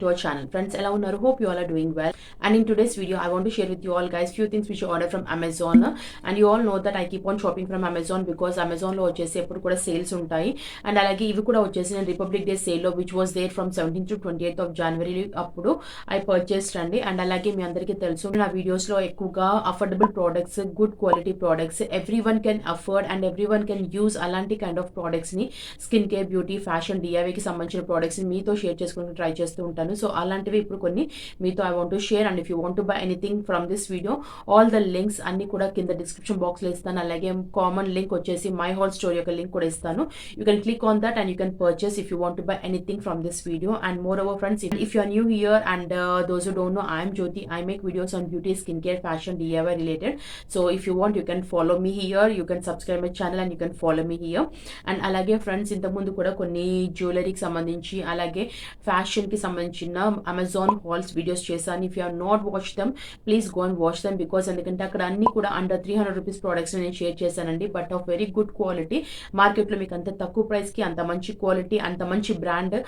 to our channel. Friends, hello, hope you all are doing well. And in today's video, I want to share with you all guys few things which I ordered from Amazon. And you all know that I keep on shopping from Amazon because Amazon lo vachesi eppudu kuda sales untayi. And alage ivi kuda vachesi నేను Republic Day sale lo which was there from 17th to 28th of January appudu I purchased andi. And alage మీ అందరికీ తెలుసు నా videos లో ఎక్కువగా affordable products, good quality products, everyone can afford and everyone can use అలాంటి kind of products ని skin care, beauty, fashion, డిఐవైకి సంబంధించిన products ని మీతో షేర్ చేసుకుని ట్రై చేస్తూ ఉంటాను. సో అలాంటివి ఇప్పుడు కొన్ని మీతో I want to share. And if you want to buy anything from this video, all the links అన్ని కూడా కింద డిస్క్రిప్షన్ బాక్స్ లో ఇస్తాను. అలాగే కామన్ లింక్ వచ్చేసి మై హోల్ స్టోర్ యొక్క లింక్ కూడా ఇస్తాను. You can click on that and you can purchase if you want to buy anything from this video. And moreover friends, if you are new here and those who don't know, I am Jyoti. I make videos on beauty, skincare, fashion, DIY related. So if you want, you can follow me here. You can subscribe my channel and you can follow me here. And అలాగే friends, ఇంత ముందు కూడా కొన్ని జ్యువెలరీకి సంబంధించి అలాగే fashion కి సంబంధించిన Amazon halls videos చేశాను. If you have not watch them, please go and watch them. Because ఎందుకంటే అక్కడ అన్ని కూడా అండర్ 300 రూపీస్ ప్రోడక్ట్స్ నేను షేర్ చేశానండి. But of very good quality. మార్కెట్లో మీకు అంత తక్కువ ప్రైస్ కి అంత మంచి క్వాలిటీ, అంత మంచి బ్రాండ్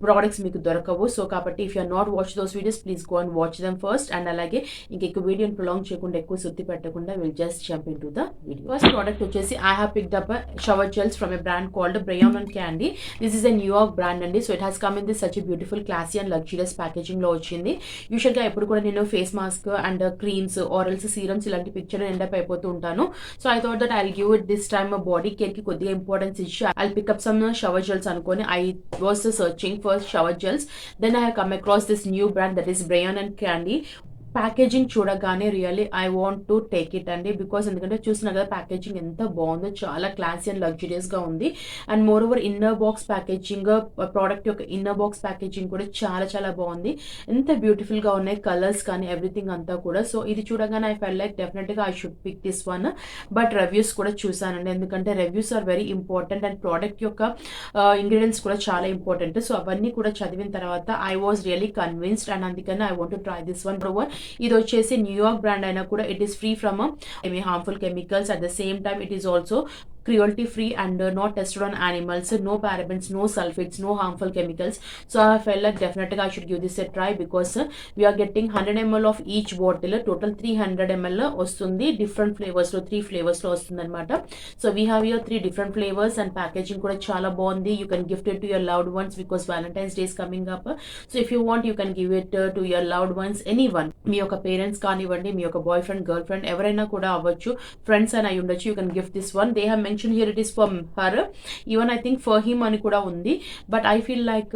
ప్రోడక్ట్స్ మీకు దొరకవు. సో కాబట్టి if you have not watch those videos, please go and watch them first. And అలాగే ఇంకెక్కువ వీడియోని ప్రొలాంగ్ చేయకుండా, ఎక్కువ సుత్తి పెట్టకుండా, will just jump in to the video. First product వచ్చేసి I have picked up shower gels from a brand called Bryan and Candy. This is a New York brand అండి. So it has come in this such beautiful, classy and luxurious packaging లో వచ్చింది. యూజువల్గా ఎప్పుడు కూడా నేను face mask and creams, ఆరల్స్, serums ఇలాంటి picture end up అయిపోతూ ఉంటాను. So I thought that I give it this time body care కి కొద్దిగా ఇంపార్టెన్స్ ఇచ్చి I pick up some shower gels అనుకొని I was searching for shower gels. Then I have come across this new brand that is Bryan and Candy. Packaging చూడగానే really I want to take it అండి. Because ఎందుకంటే చూసిన కదా packaging ఎంత బాగుందో, చాలా classy and luxurious గా ఉంది. And more over inner box packaging, product యొక్క ఇన్నర్ బాక్స్ ప్యాకేజింగ్ కూడా చాలా చాలా బాగుంది. ఎంత బ్యూటిఫుల్ గా ఉన్నాయి కలర్స్ కానీ ఎవ్రీథింగ్ అంతా కూడా. సో ఇది చూడగానే ఐ ఫెల్ లైక్ డెఫినెట్ గా I should pick this one. But reviews కూడా చూసానండి, ఎందుకంటే reviews are very important and product యొక్క ఇంగ్రీడియంట్స్ కూడా చాలా ఇంపార్టెంట్. సో అవన్నీ కూడా చదివిన తర్వాత I was really convinced and అందుకని I want to try this one. ఇది వచ్చేసి న్యూయార్క్ బ్రాండ్ అయినా కూడా it is free from any harmful chemicals. At the same time it is also cruelty free and not tested on animals, no parabens, no sulfates, no harmful chemicals. So I felt like definitely I should give this a try because we are getting 100 ml of each bottle, total 300 ml వస్తుంది. different flavors లో 3 flavors లో వస్తుంది అనమాట. So we have here 3 different flavors and packaging కూడా చాలా బాగుంది. You can gift it to your loved ones because Valentine's Day is coming up. So if you want, you can give it to your loved ones, anyone. మీ యొక్క parents కానివ్వండి, మీ యొక్క boy friend, girl friend, ఎవరైనా కూడా అవ్వచ్చు, friends అని అయి ఉండొచ్చు. You can gift this one. They have here it is for her, even I think for him అని కూడా ఉంది. But I feel like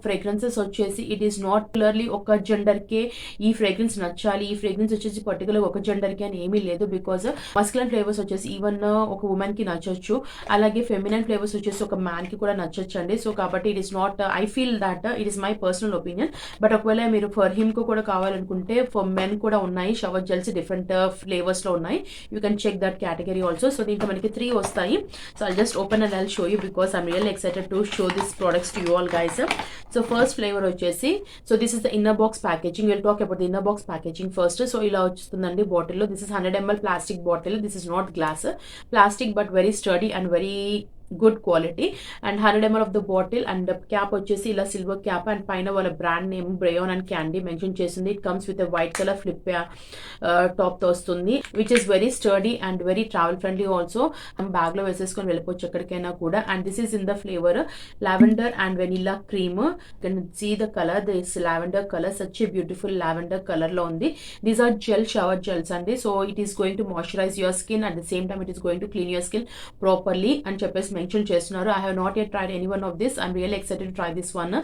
fragrances వచ్చేసి ఇట్ ఈస్ నాట్ క్లియర్లీ ఒక జెండర్ కే ఈ ఫ్రేగ్రెన్స్ నచ్చాలి, ఈ ఫ్రేగ్రెన్స్ వచ్చేసి పర్టికులర్ ఒక జెండర్ కి అని ఏమీ లేదు. బికాస్ మస్కులర్ ఫ్లేవర్స్ వచ్చేసి ఈవెన్ ఒక ఉమెన్ కి నచ్చొచ్చు, అలాగే ఫెమినైన్ ఫ్లేవర్స్ వచ్చేసి ఒక మ్యాన్ కి కూడా నచ్చొచ్చు అండి. సో కాబట్టి it is not, I feel that it is my personal opinion. But ఒకవేళ మీరు ఫర్ హిమ్ కు కూడా కావాలనుకుంటే ఫర్ మెన్ కూడా ఉన్నాయి షవర్ జెల్స్, డిఫరెంట్ ఫ్లేవర్స్ లో ఉన్నాయి. You can check that category also. So దీంట్లో మనకి 3 వస్తాయి. So I'll just open and I'll show you because I'm really excited to show these products to you all guys. So first flavor వచ్చేసి, so this is the inner box packaging. We'll talk about the inner box packaging first. So ఇలా వస్తుందండి bottle లో. This is 100 ml plastic bottle. This is not glass, plastic but very sturdy and very good quality. And 100 ml of the bottle. And cap వచ్చేసి ఇలా silver cap and పైన వాళ్ళ brand name Bryan and Candy mention చేసింది. It comes with white colour flip top తో వస్తుంది, which is very sturdy and very travel friendly also. Bag లో వేసేసుకొని వెళ్ళిపోవచ్చు ఎక్కడికైనా కూడా. And this is in the flavour lavender and vanilla cream. Can see the colour, this lavender colour, such a beautiful lavender colour లో ఉంది. These are gel shower gels అండి. So it is going to moisturise your skin, at the same time it is going to clean your skin properly అని చెప్పేసి mention చేస్తున్నారు. I have not yet tried any one of this. I'm really excited to try this one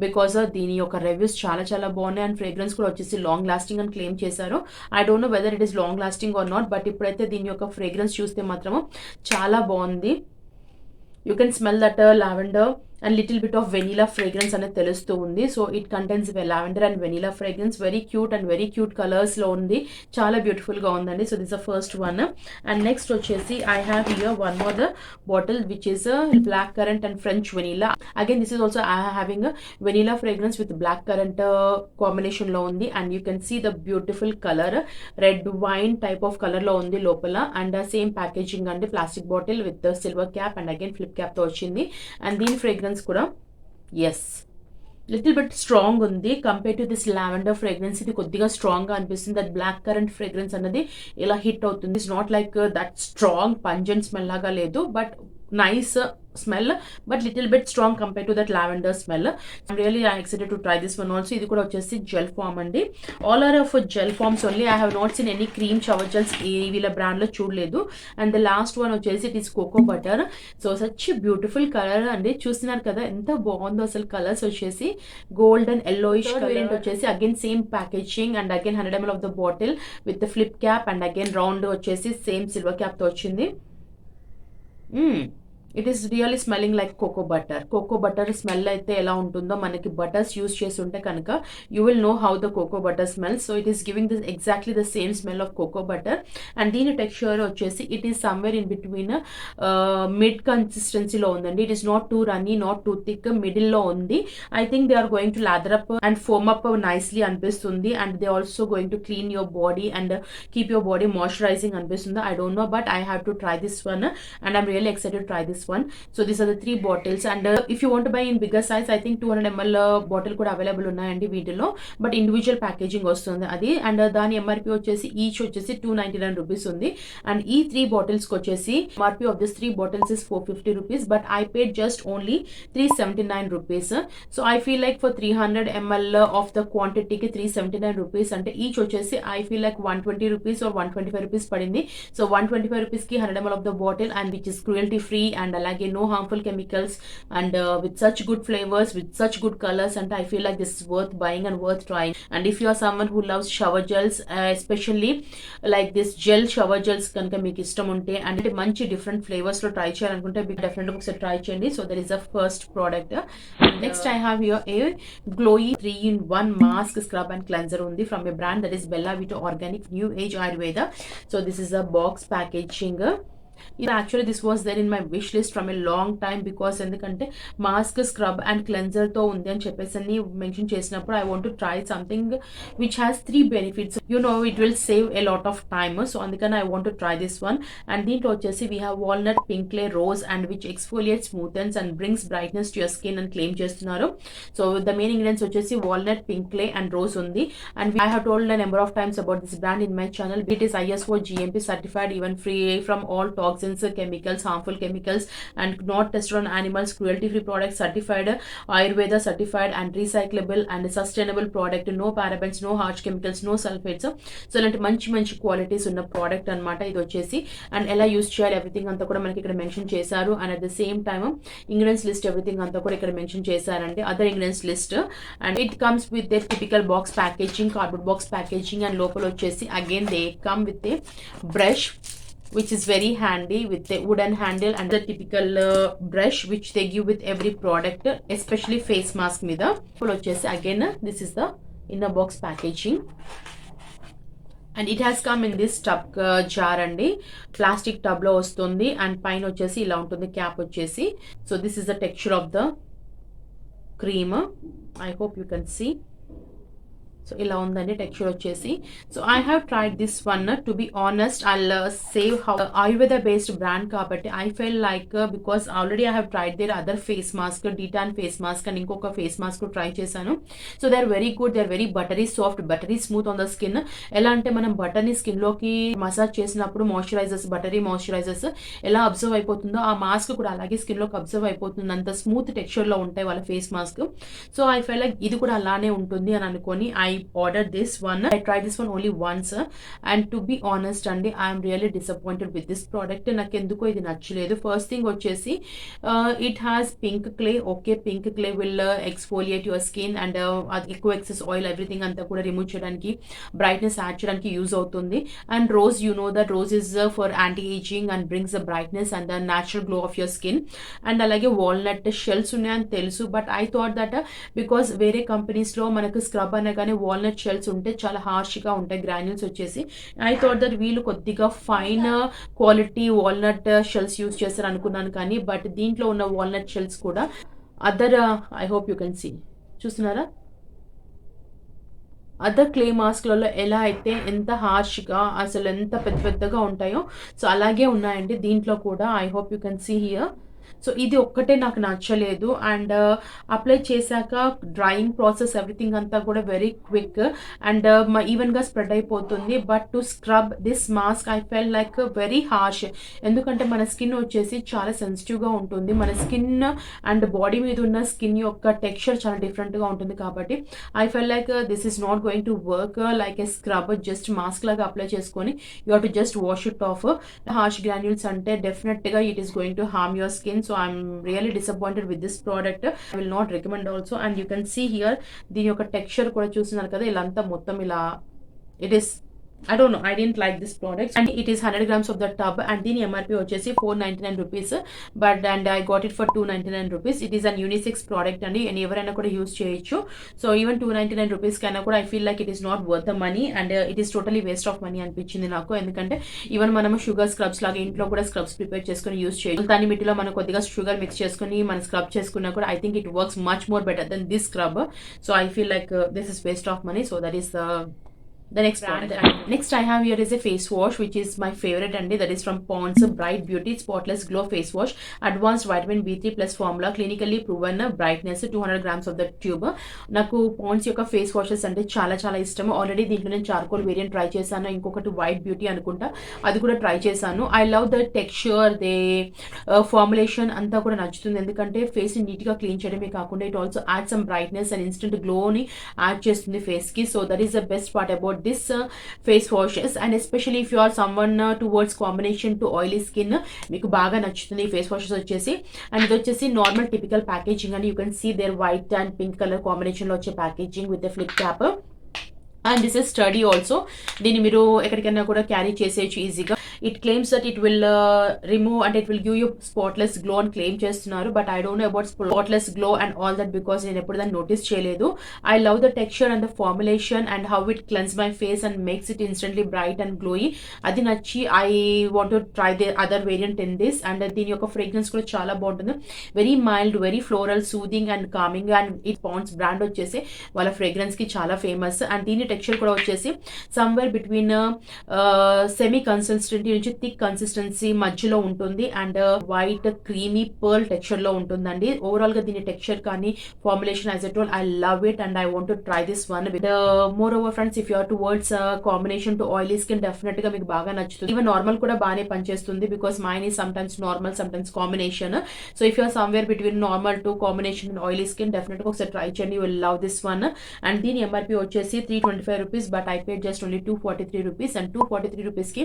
because దీని యొక్క reviews చాలా చాలా బాగున్నాయి. And fragrance కూడా వచ్చేసి లాంగ్ లాస్టింగ్ అని క్లెయిమ్ చేశారు. I don't know whether it is long lasting or not, but ఇప్పుడైతే దీని యొక్క ఫ్రేగ్రెన్స్ చూస్తే మాత్రం చాలా బాగుంది. You can smell that lavender and little bit of vanilla fragrance అనేది తెలుస్తూ ఉంది. So it contains lavender and vanilla fragrance. Very cute and very cute colours లో ఉంది, చాలా బ్యూటిఫుల్ గా ఉందండి. So this the first one. And next వచ్చేసి I have here one more the bottle which is black currant and French vanilla. Again this is also I having vanilla fragrance with black currant combination లో ఉంది. And you can see the beautiful colour, red wine type of colour లో ఉంది లోపల. And same packaging అండి, plastic bottle with silver cap and again flip cap తో వచ్చింది. And దీని fragrance కూడా, ఎస్ లిటిల్ బిట్ స్ట్రాంగ్ ఉంది compare to this lavender fragrance. ఇది కొద్దిగా స్ట్రాంగ్ గా అనిపిస్తుంది. దట్ బ్లాక్ కరెంట్ ఫ్రేగ్రెన్స్ అనేది ఇలా హిట్ అవుతుంది. It's not like that strong pungent smell లాగా లేదు, but nice smell, but little bit strong compare to that lavender smell. I'm really excited to try this one also. ఇది కూడా వచ్చేసి gel form అండి. All are of gel forms only. I have not seen any cream shower gels వీళ్ళ brand లో చూడలేదు. And the last one వచ్చేసి it is cocoa butter. So such beautiful colour అండి. చూస్తున్నారు కదా ఎంత బాగుందో అసలు. కలర్స్ వచ్చేసి గోల్డెన్ ఎల్లోయిష్ కలర్ వచ్చేసి again same packaging and again 100 ml of the bottle with flip cap and again round వచ్చేసి సేమ్ సిల్వర్ క్యాప్ తో వచ్చింది. It is really smelling like cocoa butter. Cocoa butter smell అయితే ఎలా ఉంటుందో, మనకి butters use చేసి ఉంటే కనుక you will know how the cocoa butter smell. So it is giving this exactly the same smell of cocoa butter. And దీని texture వచ్చేసి it is somewhere in between mid కన్సిస్టెన్సీలో ఉందండి. It is not too runny, not too thick, మిడిల్లో ఉంది. I think they are going to lather up and foam up nicely అనిపిస్తుంది. And they also going to clean your body and keep your body moisturising అనిపిస్తుంది. I don't know, but I have to try this one and I'm really excited to try this one. So these are the 3 bottles, and if you want to buy in bigger size, I think 200 ml bottle కూడా available ఉన్నాయండి వీటిలో, but individual packaging వస్తుంది అది. And దాని MRP వచ్చేసి each వచ్చేసి 299 rupees ఉంది. And ఈ 3 బాటిల్స్ కి వచ్చేసి MRP of this 3 bottles is 450 rupees, but I paid just only 379 rupees. So I feel like for 300 ml of the క్వాంటిటీకి 379 రూపీస్ అంటే ఈచ్ వచ్చేసి I feel like 120 rupees or 125 rupees పడింది. సో 125 rupees కి 100 ml of the bottle, and which is cruelty free and alage no harmful chemicals, and with such good flavors, with such good colors, and I feel like this is worth buying and worth trying. And if you are someone who loves shower gels, especially like this gel shower gels kanka meeku ishtam unte and manchi different flavors lo try cheyalanunte definitely ఒకసారి try cheyandi. So that is the first product. Next I have here a Glowy 3-in-1 mask scrub and cleanser undi from a brand that is Bella Vita Organic New Age Ayurveda. So this is a box packaging. Actually this was there in my wish list from a long time, because ఎందుకంటే mask scrub and cleanser తో ఉంది అని చెప్పేసి అని mention చేసినప్పుడు I want to try something which has 3 benefits. You know it will save a lot of time. So అందుకని I want to try this one. And దీంట్లో వచ్చేసి we have walnut, pink clay, rose and which exfoliate, smoothens and brings brightness to your skin అని claim చేస్తున్నారు. So the main ingredients వచ్చేసి walnut, pink clay and rose ఉంది. And I have told a number of times about this brand in my channel. It is ISO GMP certified, even free from all toxins, chemicals, harmful chemicals, and not tested on animals, cruelty free product, certified Ayurveda certified and recyclable and sustainable product, no parabens, no harsh chemicals, no sulfates. So ఇలాంటి మంచి qualities ఉన్న product అనమాట ఇది వచ్చేసి. And ఎలా use చేయాలి everything అంతా కూడా మనకి ఇక్కడ మెన్షన్ చేశారు. And at the same time ingredients list everything అంతా కూడా ఇక్కడ మెన్షన్ చేశారండి, other ingredients list. And it comes with they typical box packaging, cardboard box packaging. And లోపల వచ్చేసి again they come with a brush which is very handy with a wooden handle and the typical brush which they give with every product, especially face mask మీద. ఇప్పుడు వచ్చేసి again this is the inner box packaging and it has come in this tub jar అండి. Plastic tub లో వస్తుంది and పైన వచ్చేసి ఇలా ఉంటుంది క్యాప్ వచ్చేసి. So this is the texture of the cream. I hope you can see. So ఇలా ఉందండి టెక్స్చర్ వచ్చేసి. So I have tried this one. To be honest I save how ayurveda based brand కాబట్టి I full like because already I have tried their other face mask, detan face mask and ఇంకొక face mask try చేశాను. So they are very good, they are very buttery soft, buttery smooth on the skin. ఎలా అంటే మనం బటర్ని skin లోకి massage చేసినప్పుడు moisturisers, buttery moisturisers ఎలా observe అయిపోతుందో ఆ మాస్క్ కూడా అలాగే స్కిన్ లోకి అబ్జర్వ్ అయిపోతుంది. అంత స్మూత్ టెక్స్చర్ లో ఉంటాయి వాళ్ళ face mask. So I full like ఇది కూడా అలానే ఉంటుంది అని అనుకొని I ordered this one. I tried this one only once and to be honest అండి I am really disappointed with this product. నాకు ఎందుకో ఇది నచ్చలేదు. ఫస్ట్ థింగ్ వచ్చేసి it has pink clay. Okay, pink clay will exfoliate your skin and ఎక్కువ excess oil everything అంతా కూడా remove చేయడానికి, బ్రైట్నెస్ యాడ్ చేయడానికి యూజ్ అవుతుంది. And rose, you know that rose is for anti ageing and brings the brightness and the natural glow of your skin. And అలాగే walnut shells ఉన్నాయని తెలుసు, but I thought that because వేరే కంపెనీస్లో మనకు scrub అనగానే walnut shells ఉంటే చాలా హార్ష్గా ఉంటాయి, గ్రాన్యూల్స్ వచ్చేసి. ఐ థాట్ దట్ వీళ్ళు కొద్దిగా fine quality walnut shells use చేస్తారు అనుకున్నాను, కానీ బట్ దీంట్లో ఉన్న వాల్నట్ షెల్స్ కూడా other I hope you can see, చూస్తున్నారా, అదర్ క్లే మాస్క్లలో ఎలా అయితే ఎంత హార్ష్గా అసలు ఎంత పెద్దగా ఉంటాయో సో అలాగే ఉన్నాయండి దీంట్లో కూడా. I hope you can see here. So ఇది ఒక్కటే నాకు నచ్చలేదు. అండ్ అప్లై చేశాక డ్రైయింగ్ ప్రాసెస్ ఎవ్రీథింగ్ అంతా కూడా వెరీ క్విక్ అండ్ ఈవెన్గా స్ప్రెడ్ అయిపోతుంది. But to scrub this mask I full like very harsh. ఎందుకంటే మన స్కిన్ వచ్చేసి చాలా సెన్సిటివ్గా ఉంటుంది. మన స్కిన్ అండ్ బాడీ మీద ఉన్న స్కిన్ యొక్క టెక్స్చర్ చాలా డిఫరెంట్గా ఉంటుంది. కాబట్టి I full like this is not going to work like a scrub. Just mask లాగా అప్లై చేసుకొని you have to just wash it off. Harsh granules అంటే డెఫినెట్గా it is going to harm your skin. So I'm really disappointed with this product. I will not recommend also. And you can see here దీని యొక్క texture కూడా చూస్తున్నారు కదా, ఇలా అంతా మొత్తం ఇలా it is I don't know. I didn't like this product. And it is 100 grams of the tub. And the MRP వచ్చేసి 499 rupees. But and I got it for 299 rupees. It is an unisex product and ఎవరైనా కూడా use చేయొచ్చు. So even 299 rupees కన్నా కూడా I feel like it is not worth the money and it is totally waste of money అనిపించింది నాకు. ఎందుకంటే even మనము sugar scrubs లాగా ఇంట్లో కూడా స్క్రబ్స్ ప్రిపేర్ చేసుకుని యూస్ చేయొచ్చు. దాని మిట్టిలో మనం కొద్దిగా షుగర్ మిక్స్ చేసుకుని మనం స్క్రబ్ చేసుకున్నా కూడా I think it works much more better than this scrub. So I feel like this is waste of money. So that is the next brand. Next I have here is a face wash which is my favorite and that is from Pond's Bright Beauty Spotless Glow Face Wash, Advanced Vitamin B3 Plus Formula, Clinically Proven Brightness, 200 grams of the tube. నాకు Pond's యొక్క face washes అంటే చాలా చాలా ఇష్టం. Already దీంట్లో నేను charcoal variant try చేశాను, ఇంకొకటి వైట్ బ్యూటీ అనుకుంటా అది కూడా ట్రై చేశాను. I love the texture, the formulation అంతా కూడా నచ్చుతుంది. ఎందుకంటే ఫేస్ నీట్గా క్లీన్ చేయడమే కాకుండా it also add some brightness and instant గ్లోని యాడ్ చేస్తుంది ఫేస్కి. So that is the best part about this face washes and especially if you are someone towards combination to oily skin మీకు బాగా నచ్చుతుంది face washes వచ్చేసి. And ఇది వచ్చేసి normal typical packaging and you can see their white and pink colour combination లో వచ్చే packaging with flip cap. And this is sturdy also. దీన్ని మీరు ఎక్కడికైనా కూడా క్యారీ చేసేయచ్చు ఈజీగా. It claims that it will remove and it will give you spotless glow అని claim చేస్తున్నారు. But I don't know about spotless glow and all that because నేను ఎప్పుడు దాన్ని నోటీస్ చేయలేదు. I love the texture and the formulation and how it cleanse my face and makes it instantly bright and glowy. అది నచ్చి I want to try the other variant in this. And దీని యొక్క fragrance కూడా చాలా బాగుంటుంది. Very mild, very floral, soothing and calming. And it Pond's brand వచ్చేసి వాళ్ళ fragrance కి చాలా ఫేమస్. అండ్ దీని టెక్స్చర్ కూడా వచ్చేసి సమ్వేర్ బిట్వీన్ సెమీ కన్సిస్టెన్సీ నుంచి థిక్ కన్సిస్టెన్సీ మధ్యలో ఉంటుంది and white creamy pearl texture లో ఉంటుందండి. ఓవరాల్ గా దీని టెక్స్చర్ కానీ formulation as at all I love it and I want to try this one. Moreover friends, if you are towards combination to oily skin definite గా మీకు బాగా నచ్చుతుంది. Even normal కూడా బాగానే పనిచేస్తుంది because mine is sometimes normal sometimes combination. So if you are somewhere between normal to combination and oily skin definite గా ఒకసారి try చేయండి. You will love this one. And దీని ఎంఆర్పీ వచ్చేసి 325 rupees but I paid just only 243 rupees. And 243 rupees కి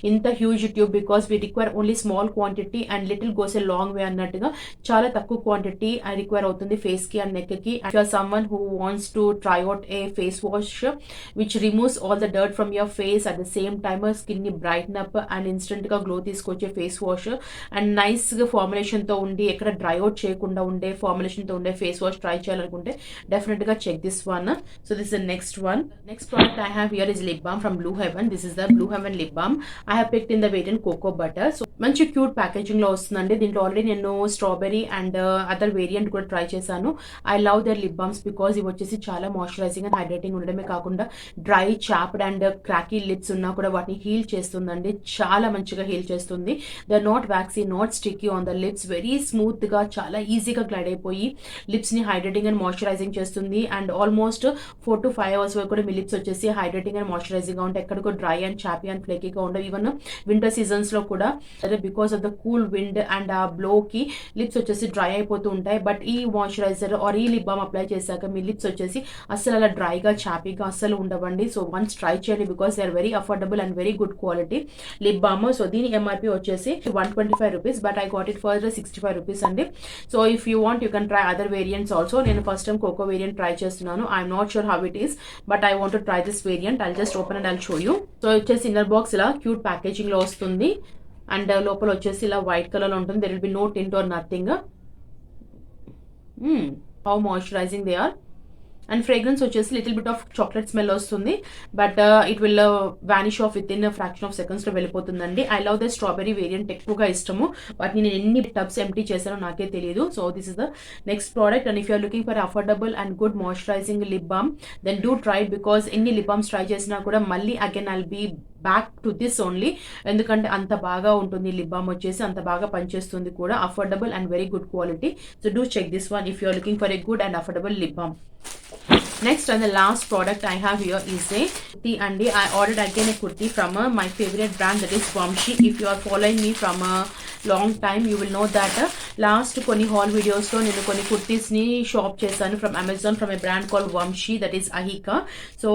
ఇంత huge tube because we require only small quantity and little goes a long way అన్నట్టుగా చాలా తక్కువ quantity require అవుతుంది face కి and neck కి. If you are someone who wants to try out A face wash which removes all the dirt from your face at the same time skin ని brighten up and instant గా glow తీసుకొచ్చే face wash and nice గా formulation తో ఉండి ఎక్కడ dry out చేయకుండా ఉండే formulation తో ఉండే ఫేస్ వాష్ ట్రై చేయాలనుకుంటే డెఫినెట్ గా check this one. So this is the next one. Next product I have here is lip balm from Blue Heaven. This is the Blue Heaven lip balm. I have picked in the variant Cocoa Butter. So మంచి cute packaging లో వస్తుందండి. దీంట్లో already నేను strawberry and other variant కూడా try చేశాను. I love their lip balms because ఇవి వచ్చేసి చాలా మాయిశ్చరైజింగ్ అండ్ హైడ్రేటింగ్ ఉండడమే కాకుండా dry, chapped and cracky lips ఉన్నా కూడా వాటిని హీల్ చేస్తుందండి. చాలా మంచిగా హీల్ చేస్తుంది. They are not waxy, not sticky on the lips. Very smooth గా చాలా ఈజీగా గ్లైడ్ అయిపోయి లిప్స్ ని హైడ్రేటింగ్ అండ్ మాయిశ్చరైజింగ్ చేస్తుంది. అండ్ ఆల్మోస్ట్ 4 to 5 hours వరకు కూడా మీ లిప్స్ వచ్చేసి హైడ్రేటింగ్ అండ్ మాయిశ్చరైజింగ్ గా ఉంటాయి. ఎక్కడికో డ్రై అండ్ చాపీ అండ్ ఫ్లేకీగా ఉండవు. ఈవెన్ వింటర్ సీజన్స్ లో కూడా because of the cool wind and ఆ బ్లో కి లిప్స్ వచ్చేసి డ్రై అయిపోతూ ఉంటాయి. బట్ ఈ మాయిశ్చరైజర్ ఆర్ ఈ లిప్ బామ్ అప్లై చేశాక మీ లిప్స్ వచ్చేసి అస్సలు అలా డ్రైగా చాపీగా అస్సలు ఉండవండి. సో వన్స్ ట్రై చేయండి because they are very affordable and very good quality lip balm. So దీని ఎంఆర్పీ వచ్చేసి 125 rupees but I got it for 65 rupees అండి. So if you want you can try other variants also. నేను first time cocoa variant try చేస్తున్నాను. I'm not sure how it is but I want to try this variant. I'll just open and I'll show you. So వచ్చేసి inner box ఇలా cute packaging లో వస్తుంది and లోపల వచ్చేసి ఇలా white colour లో ఉంటుంది. There will be no tint or nothing. How moisturising they are. And fragrance వచ్చేసి little bit of chocolate smell వస్తుంది but it will vanish off within fraction of seconds లో వెళ్ళిపోతుందండి. I love the strawberry variant ఎక్కువగా ఇష్టము but నేను ఎన్ని tubs empty చేశానో నాకే తెలియదు. So this is the next product and if you're looking for affordable and good moisturising lip balm then do try because ఎన్ని లిప్ బామ్స్ ట్రై చేసినా కూడా మళ్ళీ again I'll be back to this only. ఎందుకంటే అంత బాగా ఉంటుంది lip balm వచ్చేసి, అంత బాగా పనిచేస్తుంది కూడా. Affordable and very good quality. So do check this one if you are looking for a good and affordable lip balm. Next and the last product I have here is a kurti, and I ordered again a kurti from my favorite brand, that is Vamshi. If you are following me from a long time, you will know that last కొన్ని haul videos లో నేను కొన్ని kurtis ని shop చేశాను from Amazon from a brand called Vamshi, that is Ahika. So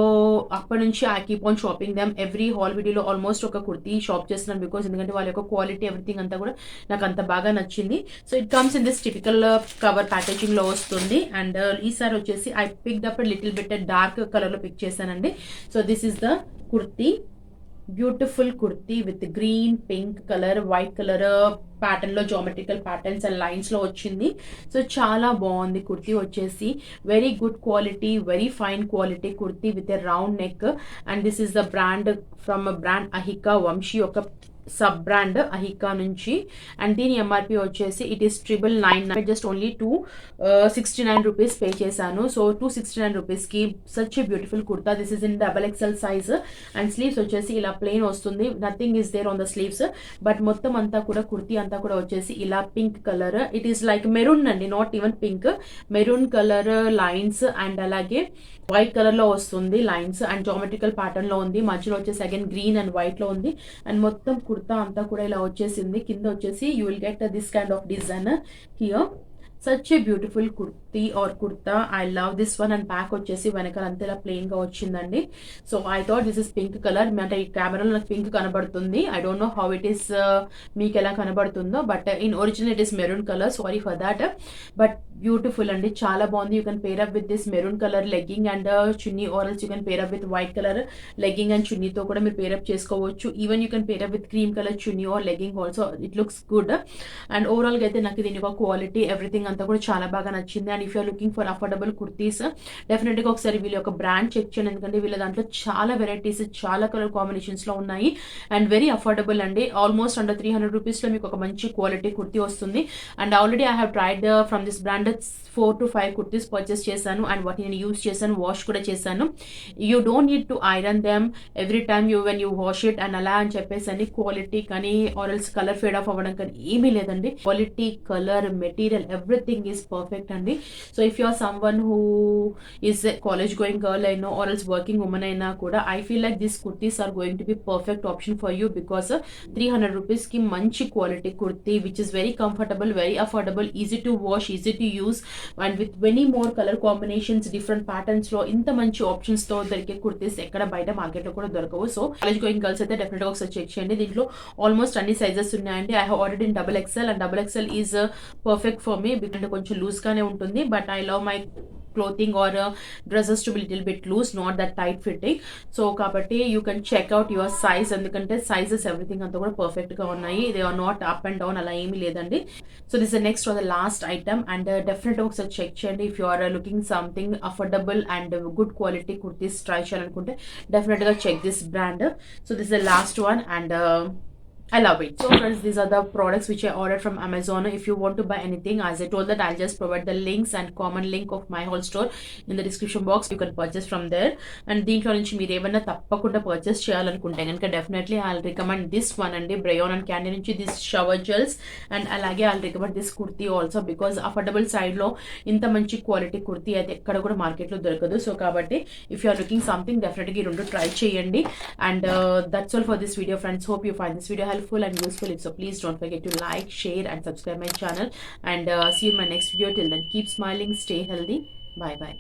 అప్పటి నుంచి I keep on shopping them. every haul video లో almost ఒక కుర్తీ షాప్ చేస్తున్నాను, బికాస్ ఎందుకంటే వాళ్ళ యొక్క క్వాలిటీ ఎవ్రీథింగ్ అంతా కూడా నాకు అంత బాగా నచ్చింది. So it comes in this typical cover packaging లో వస్తుంది. అండ్ ఈసారి వచ్చేసి I picked up little bit dark colour లో పిక్ చేశానండి. So this is the kurti, beautiful kurti with green, pink colour, white colour pattern లో జామెట్రికల్ ప్యాటర్న్స్ అండ్ లైన్స్ లో వచ్చింది. So చాలా బాగుంది కుర్తీ వచ్చేసి. Very good quality, very fine quality kurti with a round neck. And this is the brand from brand Ahika, Vamsi ఒక sub brand Ahika నుంచి. And దీని MRP వచ్చేసి it is 999, just only 269 rupees pay చేశాను. సో 269 రూపీస్కి such a beautiful kurta. This is in XXL size. And sleeves వచ్చేసి ఇలా plain వస్తుంది, nothing is there on the sleeves. But మొత్తం అంతా కూడా కుర్తీ అంతా కూడా వచ్చేసి ఇలా pink colour, it is like maroon అండి, not even pink, maroon colour lines and అలాగే వైట్ కలర్ లో వస్తుంది లైన్స్ అండ్ జామెట్రికల్ ప్యాటర్న్ లో ఉంది. మధ్యలో వచ్చేసి అగైన్ గ్రీన్ అండ్ వైట్ లో ఉంది. అండ్ మొత్తం కుర్తా అంతా కూడా ఇలా వచ్చేసింది. కింద వచ్చేసి you will get this kind of design here. Such a beautiful kurti or kurta. I love this one. And pack వచ్చేసి వెనకాల అంతా ఇలా ప్లెయిన్ గా వచ్చిందండి. So I thought this is pink colour. అంటే ఈ కెమెరాలో నాకు పింక్ కనబడుతుంది. I don't know how it is మీకు ఎలా కనబడుతుందో, but in original it is maroon colour. Sorry for that. But beautiful అండి, చాలా బాగుంది. You can pair up with this maroon colour legging and chunni, or else you can pair up with white colour legging and చున్నీతో కూడా మీరు pair up చేసుకోవచ్చు. Even you can pair up with cream colour chunni or legging also. It looks good. And overall గా అయితే నాకు దీని ఒక quality everything అంతా కూడా చాలా బాగా నచ్చింది. And if you're looking for affordable kurtis, definite గా ఒకసారి వీళ్ళ యొక్క బ్రాండ్ చెక్ చేయండి. ఎందుకంటే వీళ్ళ దాంట్లో చాలా వెరైటీస్, చాలా కలర్ కాంబినేషన్స్ లో ఉన్నాయి. అండ్ వెరీ అఫోర్డబుల్ అండి, ఆల్మోస్ట్ అండర్ 300 రూపీస్ లో మీకు ఒక మంచి క్వాలిటీ కుర్తీ వస్తుంది. And already I have tried from this brand 4 to 5 kurtis purchase చేశాను. అండ్ వాటిని నేను యూజ్ చేశాను, వాష్ కూడా చేశాను. You don't need to iron them every time when you wash it and అలా అని చెప్పేసి అని క్వాలిటీ కానీ ఆర్ఎల్స్ కలర్ ఫేడ్ ఆఫ్ అవ్వడం కానీ ఏమీ లేదండి. Quality, colour, material, everything is perfect అండి. So if you are someone who is college going girl అయినా ఆర్ఎల్స్ వర్కింగ్ ఉమెన్ అయినా కూడా I feel like this kurtis are going to be perfect option for you, because 300 రూపీస్కి మంచి quality kurti which is very comfortable, very affordable, easy to wash, easy to use and with many more colour combinations, different patterns లో ఇంత మంచి options తో దొరికే కుర్తీస్ ఎక్కడ బయట market లో కూడా దొరకవు. సో కాలేజ్ గోయింగ్ గర్ల్స్ అయితే డెఫినెట్ గా ఒకసారి చెక్ చేయండి. దీంట్లో ఆల్మోస్ట్ అన్ని సైజెస్ ఉన్నాయండి. I have ordered in XXL and XXL is perfect for me, because కొంచెం లూజ్ గానే ఉంటుంది. But I love my clothing or dresses to be little bit loose, not that tight fitting. So kabatti you can check out your size, endukante sizes everything anta kuda perfect ga unnayi, they are not up and down ala emi ledandi. So this is the next or the last item, and definitely ఒకసారి check చేయండి. if you are looking something affordable and good quality kurtis try చేయాలనుకుంటే definitely గా check this brand. So this is the last one, and I love it. So friends, these are the products which I ordered from Amazon. If you want to buy anything, as I told that I'll just provide the links and common link of my whole store in the description box. You can purchase from there. And దీంట్లో నుంచి మీరు ఏమైనా తప్పకుండా purchase చేయాలనుకుంటే కనుక definitely I'll recommend this one అండి, బ్రయోన్ and candy నుంచి this shower gels. And అలాగే I'll recommend this kurti also, because affordable side లో ఇంత మంచి క్వాలిటీ కుర్తీ అయితే ఎక్కడ కూడా మార్కెట్ లో దొరకదు. సో కాబట్టి if you are looking something డెఫినెట్గా ఈ రెండు ట్రై చేయండి. And that's all for this video friends. Hope you find this video helpful and useful. If so, please don't forget to like, share and subscribe my channel, and see you in my next video. Till then, keep smiling, stay healthy. Bye bye.